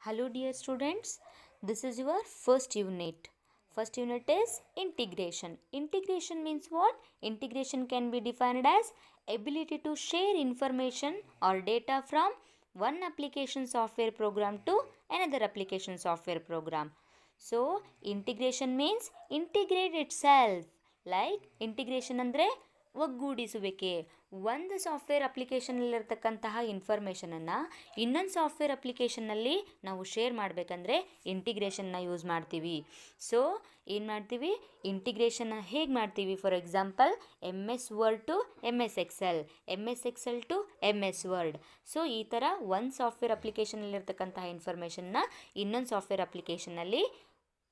Hello, dear students. This is your first unit. First unit is integration. Integration means what? Integration can be defined as ability to share information or data from one application software program to another application software program. So, integration means integrate itself. Like integration ಅಂದರೆ ಒಗ್ಗೂಡಿಸುವಿಕೆ. ಒಂದು software ಅಪ್ಲಿಕೇಶನಲ್ಲಿರ್ತಕ್ಕಂತಹ ಇನ್ಫಾರ್ಮೇಷನನ್ನು ಇನ್ನೊಂದು software ಅಪ್ಲಿಕೇಶನ್ನಲ್ಲಿ ನಾವು share ಮಾಡಬೇಕಂದ್ರೆ ಇಂಟಿಗ್ರೇಷನ್ನ use ಮಾಡ್ತೀವಿ. So ಏನು ಮಾಡ್ತೀವಿ, ಇಂಟಿಗ್ರೇಷನ್ನ ಹೇಗೆ ಮಾಡ್ತೀವಿ? For example MS Word to MS Excel, MS Excel to MS Word. So ಈ ಥರ ಒಂದು ಸಾಫ್ಟ್ವೇರ್ ಅಪ್ಲಿಕೇಶನಲ್ಲಿರ್ತಕ್ಕಂತಹ ಇನ್ಫಾರ್ಮೇಷನ್ನ ಇನ್ನೊಂದು ಸಾಫ್ಟ್ವೇರ್ ಅಪ್ಲಿಕೇಶನ್ನಲ್ಲಿ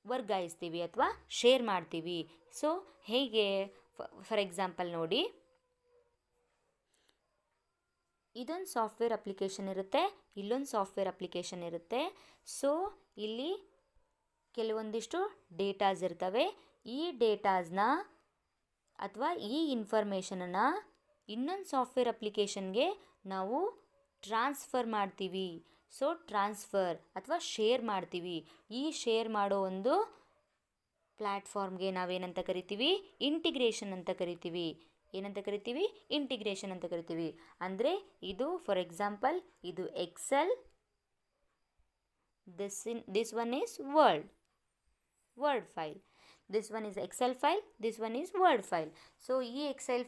ವರ್ಗಾಯಿಸ್ತೀವಿ ಅಥವಾ ಶೇರ್ ಮಾಡ್ತೀವಿ. ಸೊ ಹೇಗೆ? ಫಾರ್ ಎಕ್ಸಾಂಪಲ್ ನೋಡಿ, ಇದೊಂದು ಸಾಫ್ಟ್ವೇರ್ ಅಪ್ಲಿಕೇಶನ್ ಇರುತ್ತೆ, ಇಲ್ಲೊಂದು ಸಾಫ್ಟ್ವೇರ್ ಅಪ್ಲಿಕೇಶನ್ ಇರುತ್ತೆ. ಸೊ ಇಲ್ಲಿ ಕೆಲವೊಂದಿಷ್ಟು ಡೇಟಾಸ್ ಇರ್ತವೆ. ಈ ಡೇಟಾಸ್ನ ಅಥವಾ ಈ ಇನ್ಫಾರ್ಮೇಷನನ್ನು ಇನ್ನೊಂದು ಸಾಫ್ಟ್ವೇರ್ ಅಪ್ಲಿಕೇಶನ್ಗೆ ನಾವು ಟ್ರಾನ್ಸ್ಫರ್ ಮಾಡ್ತೀವಿ. ಸೊ ಟ್ರಾನ್ಸ್ಫರ್ ಅಥವಾ ಶೇರ್ ಮಾಡ್ತೀವಿ. ಈ ಶೇರ್ ಮಾಡೋ ಒಂದು ಪ್ಲ್ಯಾಟ್ಫಾರ್ಮ್ಗೆ ನಾವೇನಂತ ಕರಿತೀವಿ? ಇಂಟಿಗ್ರೇಷನ್ ಅಂತ ಕರಿತೀವಿ. ಏನಂತ ಕರಿತೀವಿ? ಇಂಟಿಗ್ರೇಷನ್ ಅಂತ ಕರಿತೀವಿ. ಅಂದರೆ ಇದು ಫಾರ್ ಎಕ್ಸಾಂಪಲ್ ಇದು Excel, this one is Word file, this one is Excel file, this one is Word file. So ಈ ಎಕ್ಸೆಲ್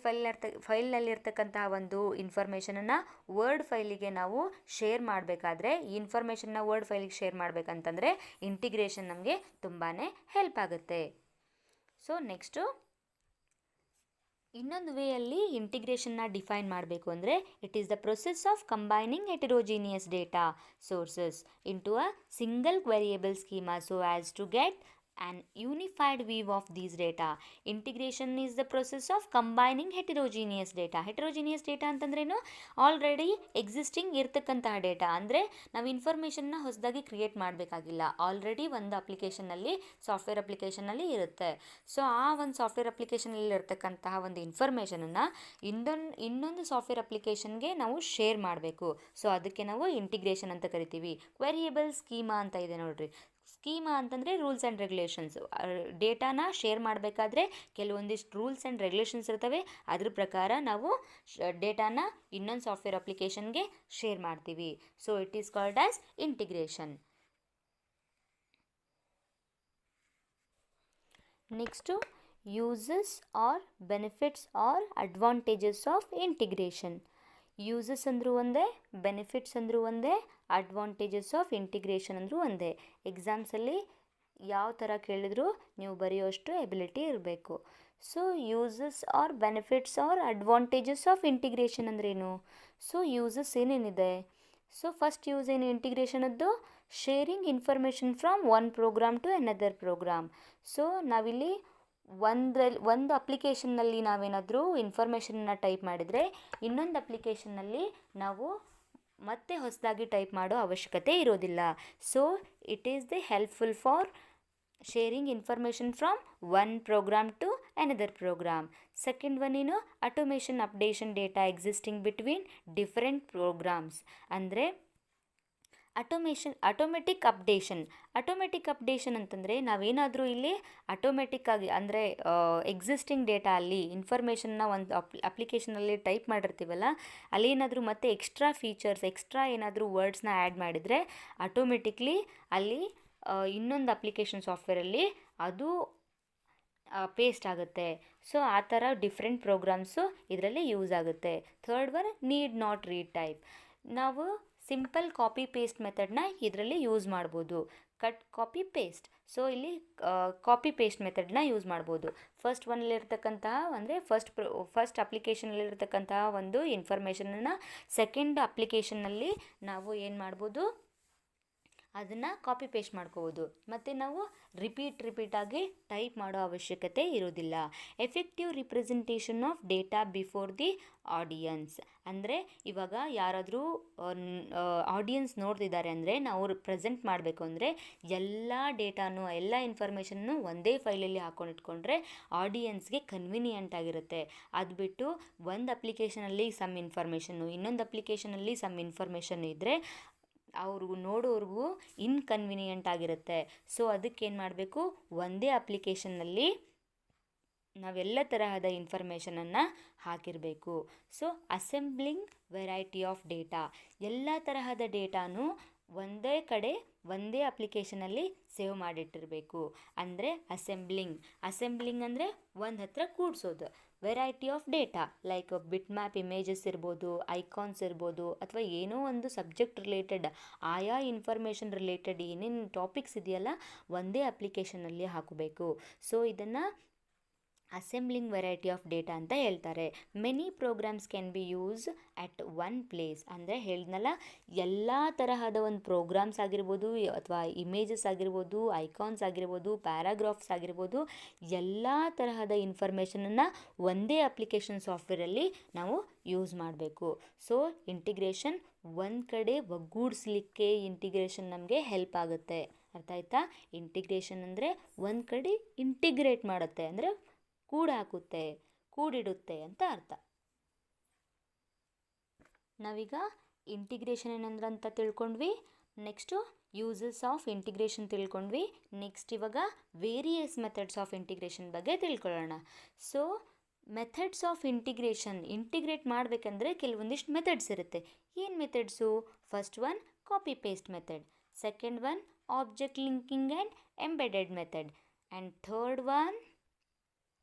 ಫೈಲ್ನಲ್ಲಿರ್ತಕ್ಕಂತಹ ಒಂದು ಇನ್ಫಾರ್ಮೇಷನನ್ನು ವರ್ಡ್ ಫೈಲಿಗೆ ನಾವು ಶೇರ್ ಮಾಡಬೇಕಾದ್ರೆ, ಈ ಇನ್ಫಾರ್ಮೇಷನ್ನ ವರ್ಡ್ ಫೈಲಿಗೆ ಶೇರ್ ಮಾಡಬೇಕಂತಂದರೆ ಇಂಟಿಗ್ರೇಷನ್ ನಮಗೆ ತುಂಬಾ ಹೆಲ್ಪ್ ಆಗುತ್ತೆ. ಸೊ ನೆಕ್ಸ್ಟು ಇನ್ನೊಂದು ವೇಯಲ್ಲಿ ಇಂಟಿಗ್ರೇಷನ್ನ ಡಿಫೈನ್ ಮಾಡಬೇಕು ಅಂದರೆ, it is the process of combining heterogeneous data sources into a single variable schema so as to get an unified view of these data. Integration is the process of combining heterogeneous data. Heterogeneous data ಅಂತಂದ್ರೇನು? Already existing ಇರ್ತಕ್ಕಂತಹ data. ಅಂದರೆ ನಾವು ಇನ್ಫಾರ್ಮೇಷನ್ನ ಹೊಸದಾಗಿ create ಮಾಡಬೇಕಾಗಿಲ್ಲ, already ಒಂದು ಅಪ್ಲಿಕೇಶನ್ನಲ್ಲಿ software ಅಪ್ಲಿಕೇಶನ್ನಲ್ಲಿ ಇರುತ್ತೆ. ಸೊ ಆ ಒಂದು ಸಾಫ್ಟ್ವೇರ್ ಅಪ್ಲಿಕೇಶನಲ್ಲಿ ಇರ್ತಕ್ಕಂತಹ ಒಂದು ಇನ್ಫಾರ್ಮೇಷನನ್ನು ಇನ್ನೊಂದು ಸಾಫ್ಟ್ವೇರ್ ಅಪ್ಲಿಕೇಶನ್ಗೆ ನಾವು ಶೇರ್ ಮಾಡಬೇಕು. ಸೊ ಅದಕ್ಕೆ ನಾವು ಇಂಟಿಗ್ರೇಷನ್ ಅಂತ ಕರಿತೀವಿ. ವೇರಿಯೇಬಲ್ ಸ್ಕೀಮಾ ಅಂತ ಇದೆ ನೋಡ್ರಿ. ಸ್ಕೀಮಾ ಅಂತಂದರೆ ರೂಲ್ಸ್ ಆ್ಯಂಡ್ ರೆಗ್ಯುಲೇಷನ್ಸ್. ಡೇಟಾನ ಶೇರ್ ಮಾಡಬೇಕಾದ್ರೆ ಕೆಲವೊಂದಿಷ್ಟು ರೂಲ್ಸ್ ಆ್ಯಂಡ್ ರೆಗ್ಯುಲೇಷನ್ಸ್ ಇರ್ತವೆ. ಅದ್ರ ಪ್ರಕಾರ ನಾವು ಡೇಟಾನ ಇನ್ನೊಂದು ಸಾಫ್ಟ್ವೇರ್ ಅಪ್ಲಿಕೇಶನ್ಗೆ ಶೇರ್ ಮಾಡ್ತೀವಿ. So it is called as integration. Next uses R benefits R advantages of integration. Uses ಅಂದರೂ ಒಂದೇ, ಬೆನಿಫಿಟ್ಸ್ ಅಂದರೂ ಒಂದೇ, ಅಡ್ವಾಂಟೇಜಸ್ ಆಫ್ ಇಂಟಿಗ್ರೇಷನ್ ಅಂದರೂ ಒಂದೇ. ಎಕ್ಸಾಮ್ಸಲ್ಲಿ ಯಾವ ಥರ ಕೇಳಿದ್ರು ನೀವು ಬರೆಯೋಷ್ಟು ಎಬಿಲಿಟಿ ಇರಬೇಕು. So uses R benefits R advantages of integration ಅಂದ್ರೇನು? ಸೊ ಯೂಸಸ್ ಏನೇನಿದೆ? ಸೊ ಫಸ್ಟ್ ಯೂಸ್ ಏನು ಇಂಟಿಗ್ರೇಷನದ್ದು? Sharing information from one program to another program. So ನಾವಿಲ್ಲಿ ಒಂದು ಅಪ್ಲಿಕೇಶನ್ನಲ್ಲಿ ನಾವೇನಾದರೂ ಇನ್ಫಾರ್ಮೇಷನ್ನ ಟೈಪ್ ಮಾಡಿದರೆ ಇನ್ನೊಂದು ಅಪ್ಲಿಕೇಶನ್ನಲ್ಲಿ ನಾವು ಮತ್ತೆ ಹೊಸದಾಗಿ ಟೈಪ್ ಮಾಡೋ ಅವಶ್ಯಕತೆ ಇರೋದಿಲ್ಲ. So it is the helpful for sharing information from one program to another program. Second one ಏನು? Automation updation data existing between different programs. ಅಂದರೆ ಆಟೋಮೆಟಿಕ್ ಅಪ್ಡೇಷನ್ ಅಂತಂದರೆ ನಾವೇನಾದರೂ ಇಲ್ಲಿ ಆಟೋಮೆಟಿಕ್ಕಾಗಿ ಅಂದರೆ ಎಕ್ಸಿಸ್ಟಿಂಗ್ ಡೇಟಾ ಅಲ್ಲಿ ಇನ್ಫಾರ್ಮೇಷನ್ನ ಒಂದು ಅಪ್ಲಿಕೇಶನಲ್ಲಿ ಟೈಪ್ ಮಾಡಿರ್ತೀವಲ್ಲ, ಅಲ್ಲಿ ಏನಾದರೂ ಮತ್ತೆ ಎಕ್ಸ್ಟ್ರಾ ಏನಾದರೂ ವರ್ಡ್ಸ್ನ ಆ್ಯಡ್ ಮಾಡಿದರೆ ಆಟೋಮೆಟಿಕ್ಲಿ ಅಲ್ಲಿ ಇನ್ನೊಂದು ಅಪ್ಲಿಕೇಶನ್ ಸಾಫ್ಟ್ವೇರಲ್ಲಿ ಅದು ಪೇಸ್ಟ್ ಆಗುತ್ತೆ. ಸೊ ಆ ಥರ ಡಿಫ್ರೆಂಟ್ ಪ್ರೋಗ್ರಾಮ್ಸು ಇದರಲ್ಲಿ ಯೂಸ್ ಆಗುತ್ತೆ. Third one need not read type. ನಾವು ಸಿಂಪಲ್ ಕಾಪಿ ಪೇಸ್ಟ್ ಮೆಥಡ್ನ ಇದರಲ್ಲಿ ಯೂಸ್ ಮಾಡ್ಬೋದು. Copy paste. ಸೊ ಇಲ್ಲಿ ಕಾಪಿ ಪೇಸ್ಟ್ ಮೆಥಡ್ನ ಯೂಸ್ ಮಾಡ್ಬೋದು. ಫಸ್ಟ್ ಒನ್ನಲ್ಲಿರ್ತಕ್ಕಂತಹ ಅಂದರೆ ಫಸ್ಟ್ ಅಪ್ಲಿಕೇಶನಲ್ಲಿರ್ತಕ್ಕಂತಹ ಒಂದು ಇನ್ಫಾರ್ಮೇಷನನ್ನು ಸೆಕೆಂಡ್ ಅಪ್ಲಿಕೇಶನ್ನಲ್ಲಿ ನಾವು ಏನು ಮಾಡ್ಬೋದು? ಅದನ್ನು ಕಾಪಿ ಪೇಸ್ಟ್ ಮಾಡ್ಕೋಬೋದು. ಮತ್ತು ನಾವು ರಿಪೀಟಾಗಿ ಟೈಪ್ ಮಾಡೋ ಅವಶ್ಯಕತೆ ಇರೋದಿಲ್ಲ. Effective representation of data before the audience. ಅಂದರೆ ಇವಾಗ ಯಾರಾದರೂ ಆಡಿಯನ್ಸ್ ನೋಡ್ತಿದ್ದಾರೆ ಅಂದರೆ ನಾವು ಪ್ರೆಸೆಂಟ್ ಮಾಡಬೇಕು ಅಂದರೆ ಎಲ್ಲ ಡೇಟಾನು ಎಲ್ಲ ಇನ್ಫಾರ್ಮೇಷನ್ನು ಒಂದೇ ಫೈಲಲ್ಲಿ ಹಾಕೊಂಡಿಟ್ಕೊಂಡ್ರೆ ಆಡಿಯನ್ಸ್ಗೆ ಕನ್ವಿನಿಯೆಂಟ್ ಆಗಿರುತ್ತೆ. ಅದು ಬಿಟ್ಟು ಒಂದು ಅಪ್ಲಿಕೇಶನಲ್ಲಿ ಸಮ್ ಇನ್ಫಾರ್ಮೇಷನ್ನು, ಇನ್ನೊಂದು ಅಪ್ಲಿಕೇಶನಲ್ಲಿ ಸಮ್ ಇನ್ಫಾರ್ಮೇಷನ್ ಇದ್ದರೆ ಅವ್ರಿಗೂ ನೋಡೋರ್ಗೂ ಇನ್ಕನ್ವಿನಿಯೆಂಟ್ ಆಗಿರುತ್ತೆ. ಸೊ ಅದಕ್ಕೇನು ಮಾಡಬೇಕು, ಒಂದೇ ಅಪ್ಲಿಕೇಶನ್ನಲ್ಲಿ ನಾವೆಲ್ಲ ತರಹದ ಇನ್ಫಾರ್ಮೇಷನನ್ನು ಹಾಕಿರಬೇಕು. So assembling variety of data, ಎಲ್ಲ ತರಹದ ಡೇಟಾನು ಒಂದೇ ಕಡೆ ಒಂದೇ ಅಪ್ಲಿಕೇಶನಲ್ಲಿ ಸೇವ್ ಮಾಡಿಟ್ಟಿರಬೇಕು. ಅಂದರೆ ಅಸೆಂಬ್ಲಿಂಗ್ ಅಂದರೆ ಒಂದು ಹತ್ರ ಕೂಡಿಸೋದು. Variety of data like bitmap images ಇರ್ಬೋದು, ಐಕಾನ್ಸ್ ಇರ್ಬೋದು, ಅಥವಾ ಏನೋ ಒಂದು ಸಬ್ಜೆಕ್ಟ್ ರಿಲೇಟೆಡ್, ಆಯಾ ಇನ್ಫಾರ್ಮೇಷನ್ ರಿಲೇಟೆಡ್ ಏನೇನು ಟಾಪಿಕ್ಸ್ ಇದೆಯಲ್ಲ ಒಂದೇ ಅಪ್ಲಿಕೇಶನಲ್ಲಿ ಹಾಕಬೇಕು. ಸೊ ಇದನ್ನು ಅಸೆಂಬ್ಲಿಂಗ್ ವೆರೈಟಿ ಆಫ್ ಡೇಟಾ ಅಂತ ಹೇಳ್ತಾರೆ. Many programs can be use at one place. ಅಂದರೆ ಹೇಳಿದ್ನಲ್ಲ, ಎಲ್ಲ ತರಹದ ಒಂದು ಪ್ರೋಗ್ರಾಮ್ಸ್ ಆಗಿರ್ಬೋದು, ಅಥವಾ ಇಮೇಜಸ್ ಆಗಿರ್ಬೋದು, ಐಕಾನ್ಸ್ ಆಗಿರ್ಬೋದು, ಪ್ಯಾರಾಗ್ರಾಫ್ಸ್ ಆಗಿರ್ಬೋದು, ಎಲ್ಲ ತರಹದ ಇನ್ಫಾರ್ಮೇಷನನ್ನು ಒಂದೇ ಅಪ್ಲಿಕೇಶನ್ ಸಾಫ್ಟ್ವೇರಲ್ಲಿ ನಾವು ಯೂಸ್ ಮಾಡಬೇಕು. ಸೊ ಇಂಟಿಗ್ರೇಷನ್ ಒಂದು ಕಡೆ ಒಗ್ಗೂಡಿಸ್ಲಿಕ್ಕೆ ಇಂಟಿಗ್ರೇಷನ್ ನಮಗೆ ಹೆಲ್ಪ್ ಆಗುತ್ತೆ. ಅರ್ಥ ಆಯ್ತಾ? ಇಂಟಿಗ್ರೇಷನ್ ಅಂದರೆ ಒಂದು ಕಡೆ ಇಂಟಿಗ್ರೇಟ್ ಮಾಡುತ್ತೆ, ಅಂದರೆ ಕೂಡಾಕುತ್ತೆ, ಕೂಡಿಡುತ್ತೆ ಅಂತ ಅರ್ಥ. ನಾವೀಗ ಇಂಟಿಗ್ರೇಷನ್ ಏನಂದ್ರೆ ಅಂತ ತಿಳ್ಕೊಂಡ್ವಿ. ನೆಕ್ಸ್ಟು ಯೂಸಸ್ ಆಫ್ ಇಂಟಿಗ್ರೇಷನ್ ತಿಳ್ಕೊಂಡ್ವಿ. ನೆಕ್ಸ್ಟ್ ಇವಾಗ ವೇರಿಯಸ್ ಮೆಥಡ್ಸ್ ಆಫ್ ಇಂಟಿಗ್ರೇಷನ್ ಬಗ್ಗೆ ತಿಳ್ಕೊಳ್ಳೋಣ. ಸೊ ಮೆಥಡ್ಸ್ ಆಫ್ ಇಂಟಿಗ್ರೇಟ್ ಮಾಡಬೇಕಂದ್ರೆ ಕೆಲವೊಂದಿಷ್ಟು ಮೆಥಡ್ಸ್ ಇರುತ್ತೆ. ಏನು methods? First one copy paste method, second one object linking and embedded method, and third one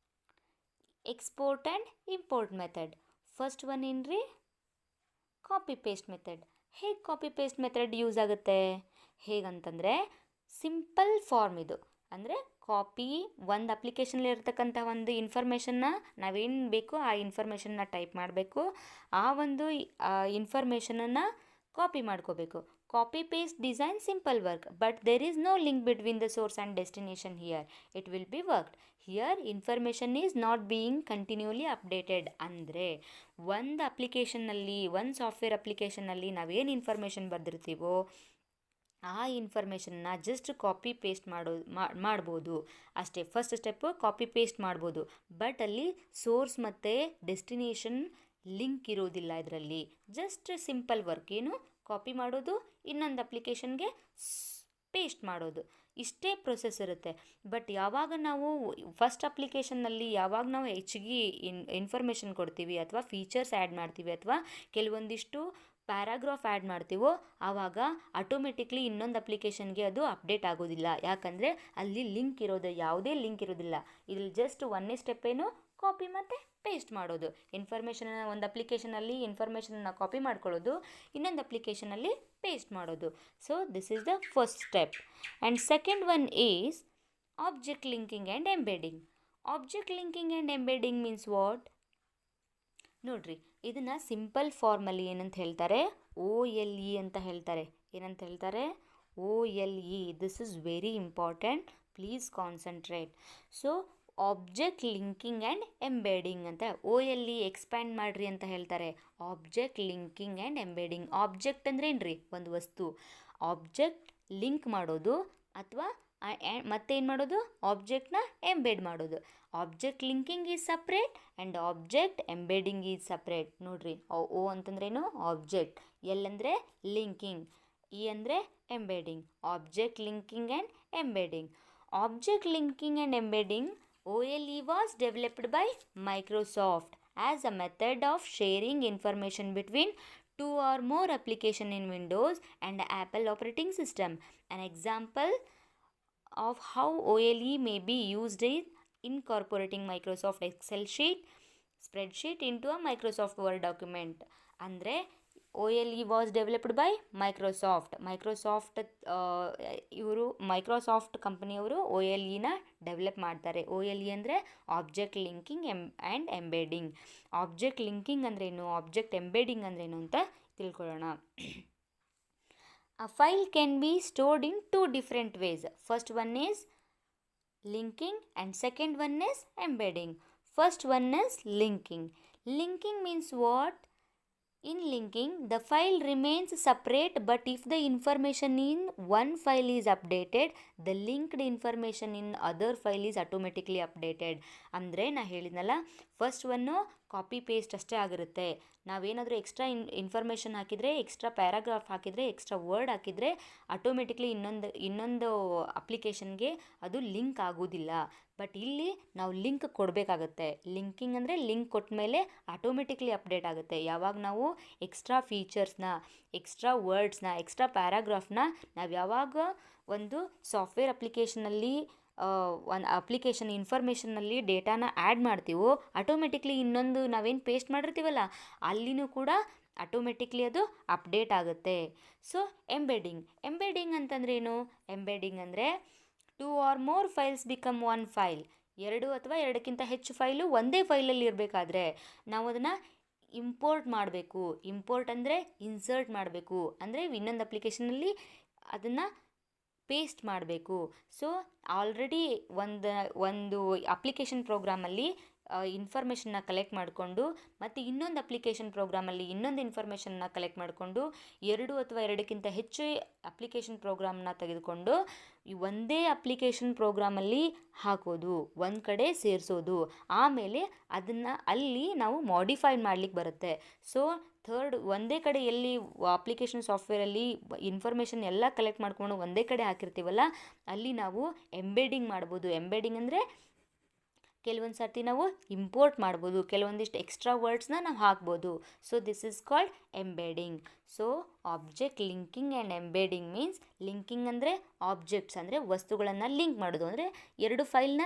export and import method. First one ಏನ್ರಿ? Copy paste method. ಹೇಗೆ copy paste method use ಆಗುತ್ತೆ? ಹೇಗಂತಂದರೆ simple form ಇದು. ಅಂದರೆ copy, ಒಂದು ಅಪ್ಲಿಕೇಶನಲ್ಲಿ ಇರ್ತಕ್ಕಂಥ ಒಂದು ಇನ್ಫಾರ್ಮೇಷನ್ನ ನಾವೇನು ಬೇಕೋ ಆ ಇನ್ಫಾರ್ಮೇಷನ್ನ ಟೈಪ್ ಮಾಡಬೇಕು, ಆ ಒಂದು ಇನ್ಫಾರ್ಮೇಷನನ್ನು ಕಾಪಿ ಮಾಡ್ಕೋಬೇಕು. Copy paste design simple work, but there is no link between the source and destination here. It will be worked. Here information is not being continually updated. ಅಂದರೆ ಒಂದು ಅಪ್ಲಿಕೇಶನ್ನಲ್ಲಿ, ಒಂದು ಸಾಫ್ಟ್ವೇರ್ ಅಪ್ಲಿಕೇಶನ್ನಲ್ಲಿ ನಾವೇನು ಇನ್ಫಾರ್ಮೇಷನ್ ಬರೆದಿರ್ತೀವೋ ಆ ಇನ್ಫಾರ್ಮೇಷನ್ನ ಜಸ್ಟ್ ಕಾಪಿ ಪೇಸ್ಟ್ ಮಾಡ್ಬೋದು ಅಷ್ಟೇ. First step copy paste ಮಾಡ್ಬೋದು, ಬಟ್ ಅಲ್ಲಿ ಸೋರ್ಸ್ ಮತ್ತು ಡೆಸ್ಟಿನೇಷನ್ ಲಿಂಕ್ ಇರೋದಿಲ್ಲ ಇದರಲ್ಲಿ. ಜಸ್ಟ್ ಸಿಂಪಲ್ ವರ್ಕ್, ಏನು ಕಾಪಿ ಮಾಡೋದು, ಇನ್ನೊಂದು ಅಪ್ಲಿಕೇಶನ್ಗೆ ಪೇಸ್ಟ್ ಮಾಡೋದು, ಇಷ್ಟೇ ಪ್ರೊಸೆಸ್ ಇರುತ್ತೆ. ಬಟ್ ಯಾವಾಗ ನಾವು ಫಸ್ಟ್ ಅಪ್ಲಿಕೇಶನ್ನಲ್ಲಿ ಯಾವಾಗ ನಾವು ಹೆಚ್ಚಿಗೆ ಇನ್ಫಾರ್ಮೇಷನ್ ಕೊಡ್ತೀವಿ, ಅಥವಾ ಫೀಚರ್ಸ್ ಆ್ಯಡ್ ಮಾಡ್ತೀವಿ, ಅಥವಾ ಕೆಲವೊಂದಿಷ್ಟು ಪ್ಯಾರಾಗ್ರಾಫ್ ಆ್ಯಡ್ ಮಾಡ್ತೀವೋ ಆವಾಗ ಆಟೋಮೆಟಿಕ್ಲಿ ಇನ್ನೊಂದು ಅಪ್ಲಿಕೇಶನ್ಗೆ ಅದು ಅಪ್ಡೇಟ್ ಆಗೋದಿಲ್ಲ. ಯಾಕಂದರೆ ಅಲ್ಲಿ ಲಿಂಕ್ ಇರೋದು, ಯಾವುದೇ ಲಿಂಕ್ ಇರೋದಿಲ್ಲ. ಇಲ್ಲಿ ಜಸ್ಟ್ ಒಂದೇ ಸ್ಟೆಪ್ ಏನು, ಕಾಪಿ ಮತ್ತು ಪೇಸ್ಟ್ ಮಾಡೋದು. ಇನ್ಫಾರ್ಮೇಷನನ್ನು ಒಂದು ಅಪ್ಲಿಕೇಶನಲ್ಲಿ ಇನ್ಫಾರ್ಮೇಷನನ್ನು ಕಾಪಿ ಮಾಡ್ಕೊಳ್ಳೋದು, ಇನ್ನೊಂದು ಅಪ್ಲಿಕೇಶನಲ್ಲಿ ಪೇಸ್ಟ್ ಮಾಡೋದು. So this is the first step. And second one is object linking and embedding. Object linking and embedding means what? ನೋಡ್ರಿ, ಇದನ್ನು ಸಿಂಪಲ್ ಫಾರ್ಮಲ್ಲಿ ಏನಂತ ಹೇಳ್ತಾರೆ? OLE ಅಂತ ಹೇಳ್ತಾರೆ. ಏನಂತ ಹೇಳ್ತಾರೆ? OLE. This is very important, please concentrate. So object linking and embedding ಅಂತ OLE ಎಕ್ಸ್ಪ್ಯಾಂಡ್ ಮಾಡಿರಿ ಅಂತ ಹೇಳ್ತಾರೆ. Object linking and embedding. Object ಅಂದರೆ ಏನು ರೀ? ಒಂದು ವಸ್ತು. ಆಬ್ಜೆಕ್ಟ್ ಲಿಂಕ್ ಮಾಡೋದು, ಅಥವಾ ಮತ್ತೇನು ಮಾಡೋದು? ಆಬ್ಜೆಕ್ಟ್ನ ಎಂಬೆಡ್ ಮಾಡೋದು. Object linking is separate and object embedding is separate. ನೋಡಿರಿ, O ಅಂತಂದ್ರೇನು? ಆಬ್ಜೆಕ್ಟ್. L ಅಂದರೆ ಲಿಂಕಿಂಗ್, E ಅಂದರೆ embedding. Object linking and embedding. Object linking and embedding OLE was developed by Microsoft as a method of sharing information between two or more applications in Windows and Apple operating system. An example of how OLE may be used is incorporating Microsoft Excel spreadsheet into a Microsoft Word document. ಅಂದರೆ OLE was developed by Microsoft. Microsoft ಕಂಪನಿಯವರು OLEನ develop ಮಾಡ್ತಾರೆ. OLE ಅಂದರೆ object linking and embedding. Object linking ಅಂದ್ರೇನು, object embedding ಅಂದ್ರೇನು ಅಂತ ತಿಳ್ಕೊಳ್ಳೋಣ. A file can be stored in two different ways. First one is linking and second one is embedding. First one is linking. Linking means what? In linking, the file remains separate, but if the information in one file is updated, the linked information in other file is automatically updated. ಅಂದರೆ ನಾ ಹೇಳಿದ್ನಲ್ಲ, first one copy paste ಅಷ್ಟೇ ಆಗಿರುತ್ತೆ. ನಾವೇನಾದರೂ extra information ಹಾಕಿದರೆ, extra paragraph ಹಾಕಿದರೆ, extra word ಹಾಕಿದರೆ automatically ಇನ್ನೊಂದು ಅಪ್ಲಿಕೇಶನ್ಗೆ ಅದು ಲಿಂಕ್ ಆಗೋದಿಲ್ಲ. ಬಟ್ ಇಲ್ಲಿ ನಾವು ಲಿಂಕ್ ಕೊಡಬೇಕಾಗತ್ತೆ. ಲಿಂಕಿಂಗ್ ಅಂದರೆ ಲಿಂಕ್ ಕೊಟ್ಟ ಮೇಲೆ ಆಟೋಮೆಟಿಕ್ಲಿ ಅಪ್ಡೇಟ್ ಆಗುತ್ತೆ. ಯಾವಾಗ ನಾವು ಎಕ್ಸ್ಟ್ರಾ ಫೀಚರ್ಸ್ನ, ಎಕ್ಸ್ಟ್ರಾ ವರ್ಡ್ಸ್ನ, ಎಕ್ಸ್ಟ್ರಾ ಪ್ಯಾರಾಗ್ರಾಫ್ನ ನಾವು ಯಾವಾಗ ಒಂದು ಸಾಫ್ಟ್ವೇರ್ ಅಪ್ಲಿಕೇಶನಲ್ಲಿ ಒಂದು ಅಪ್ಲಿಕೇಶನ್ ಇನ್ಫಾರ್ಮೇಷನ್ನಲ್ಲಿ ಡೇಟಾನ ಆ್ಯಡ್ ಮಾಡ್ತೀವೋ, ಆಟೋಮೆಟಿಕ್ಲಿ ಇನ್ನೊಂದು ನಾವೇನು ಪೇಸ್ಟ್ ಮಾಡಿರ್ತೀವಲ್ಲ ಅಲ್ಲಿನೂ ಕೂಡ ಆಟೋಮೆಟಿಕ್ಲಿ ಅದು ಅಪ್ಡೇಟ್ ಆಗುತ್ತೆ. ಸೊ ಎಂಬೆಡಿಂಗ್ ಅಂತಂದ್ರೆ ಏನು? ಎಂಬೆಡಿಂಗ್ ಅಂದರೆ 2 or more files become 1 file. 2 ಅಥವಾ 2ಕ್ಕಿಂತ ಹೆಚ್ಚು ಫೈಲು ಒಂದೇ ಫೈಲಲ್ಲಿ ಇರಬೇಕಾದ್ರೆ ನಾವು ಅದನ್ನು ಇಂಪೋರ್ಟ್ ಮಾಡಬೇಕು. ಇಂಪೋರ್ಟ್ ಅಂದರೆ ಇನ್ಸರ್ಟ್ ಮಾಡಬೇಕು, ಅಂದರೆ ಇನ್ನೊಂದು ಅಪ್ಲಿಕೇಶನಲ್ಲಿ ಅದನ್ನು ಪೇಸ್ಟ್ ಮಾಡಬೇಕು. ಸೊ ಆಲ್ರೆಡಿ ಒಂದು ಅಪ್ಲಿಕೇಶನ್ ಪ್ರೋಗ್ರಾಮಲ್ಲಿ ಇನ್ಫಾರ್ಮೇಷನ್ನ ಕಲೆಕ್ಟ್ ಮಾಡಿಕೊಂಡು ಮತ್ತು ಇನ್ನೊಂದು ಅಪ್ಲಿಕೇಶನ್ ಪ್ರೋಗ್ರಾಮಲ್ಲಿ ಇನ್ನೊಂದು ಇನ್ಫಾರ್ಮೇಷನ್ನ ಕಲೆಕ್ಟ್ ಮಾಡಿಕೊಂಡು 2 ಅಥವಾ 2ಕ್ಕಿಂತ ಹೆಚ್ಚು ಅಪ್ಲಿಕೇಶನ್ ಪ್ರೋಗ್ರಾಮ್ನ ತೆಗೆದುಕೊಂಡು ಒಂದೇ ಅಪ್ಲಿಕೇಶನ್ ಪ್ರೋಗ್ರಾಮಲ್ಲಿ ಹಾಕೋದು, ಒಂದು ಕಡೆ ಸೇರಿಸೋದು, ಆಮೇಲೆ ಅದನ್ನು ಅಲ್ಲಿ ನಾವು ಮಾಡಿಫೈ ಮಾಡಲಿಕ್ಕೆ ಬರುತ್ತೆ. ಸೊ ಒಂದೇ ಕಡೆ ಎಲ್ಲಿ ಅಪ್ಲಿಕೇಶನ್ ಸಾಫ್ಟ್ವೇರಲ್ಲಿ ಇನ್ಫಾರ್ಮೇಷನ್ ಎಲ್ಲ ಕಲೆಕ್ಟ್ ಮಾಡ್ಕೊಂಡು ಒಂದೇ ಕಡೆ ಹಾಕಿರ್ತೀವಲ್ಲ ಅಲ್ಲಿ ನಾವು ಎಂಬೆಡಿಂಗ್ ಮಾಡ್ಬೋದು. ಎಂಬೆಡಿಂಗ್ ಅಂದರೆ ಕೆಲವೊಂದು ಸರ್ತಿ ನಾವು ಇಂಪೋರ್ಟ್ ಮಾಡ್ಬೋದು, ಕೆಲವೊಂದಿಷ್ಟು ಎಕ್ಸ್ಟ್ರಾ ವರ್ಡ್ಸ್ನ ನಾವು ಹಾಕ್ಬೋದು. So this is called embedding. So object linking and embedding means, linking ಅಂದರೆ ಆಬ್ಜೆಕ್ಟ್ಸ್ ಅಂದರೆ ವಸ್ತುಗಳನ್ನು ಲಿಂಕ್ ಮಾಡೋದು, ಅಂದರೆ 2 ಫೈಲ್ನ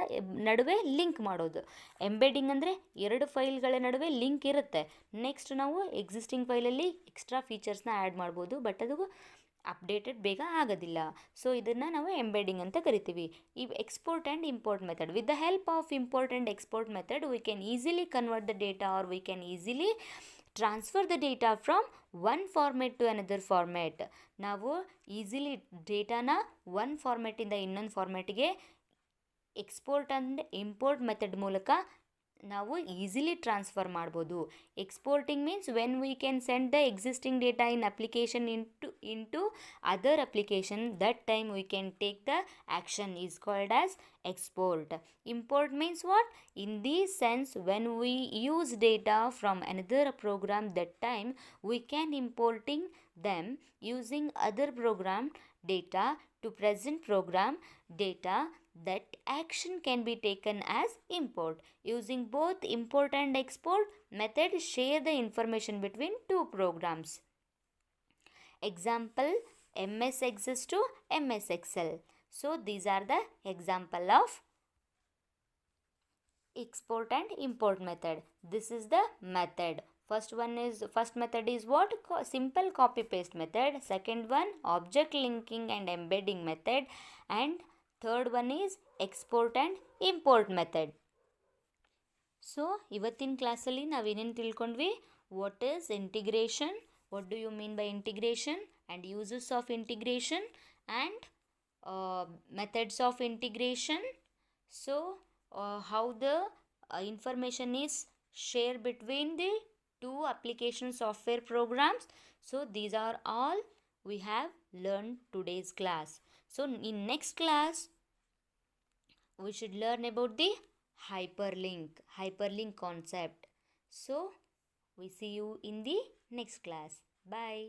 ನಡುವೆ ಲಿಂಕ್ ಮಾಡೋದು. ಎಂಬೆಡಿಂಗ್ ಅಂದರೆ 2 ಫೈಲ್ಗಳ ನಡುವೆ ಲಿಂಕ್ ಇರುತ್ತೆ. ನೆಕ್ಸ್ಟ್ ನಾವು ಎಕ್ಸಿಸ್ಟಿಂಗ್ ಫೈಲಲ್ಲಿ ಎಕ್ಸ್ಟ್ರಾ ಫೀಚರ್ಸ್ನ ಆ್ಯಡ್ ಮಾಡ್ಬೋದು, ಬಟ್ ಅದು ಅಪ್ಡೇಟೆಡ್ ಬೇಗ ಆಗೋದಿಲ್ಲ. ಸೊ ಇದನ್ನು ನಾವು ಎಂಬೆಡಿಂಗ್ ಅಂತ ಕರಿತೀವಿ. ಈ export and import method, with the help of import and export method we can easily convert the data or we can easily transfer the data from one format to another format. ನಾವು easily ಡೇಟಾನ ಒಂದು ಫಾರ್ಮೆಟಿಂದ ಇನ್ನೊಂದು ಫಾರ್ಮೆಟ್ಗೆ export and import method ಮೂಲಕ ನಾವು easily transfer ಮಾಡ್ಬೋದು. Exporting means when we can send the existing data in application into other application, that time we can take the action is called as export. Import means what? In this sense, when we use data from another program, that time we can importing them using other program data to present program data. That action can be taken as import. Using both import and export method, share the information between two programs. Example, MS Access to MS Excel. So these are the example of export and import method. This is the method. First method is what? Simple copy paste method. Second one, object linking and embedding method. And third one is export and import method. So ಇವತ್ತಿನ ಕ್ಲಾಸಲ್ಲಿ ನಾವೇನೇನು ತಿಳ್ಕೊಂಡ್ವಿ? What is integration? What do you mean by integration? And uses of integration and methods of integration. So how the information is shared between the two application software programs. So these are all we have learned today's class. So in next class we should learn about the hyperlink concept. So we see you in the next class. Bye.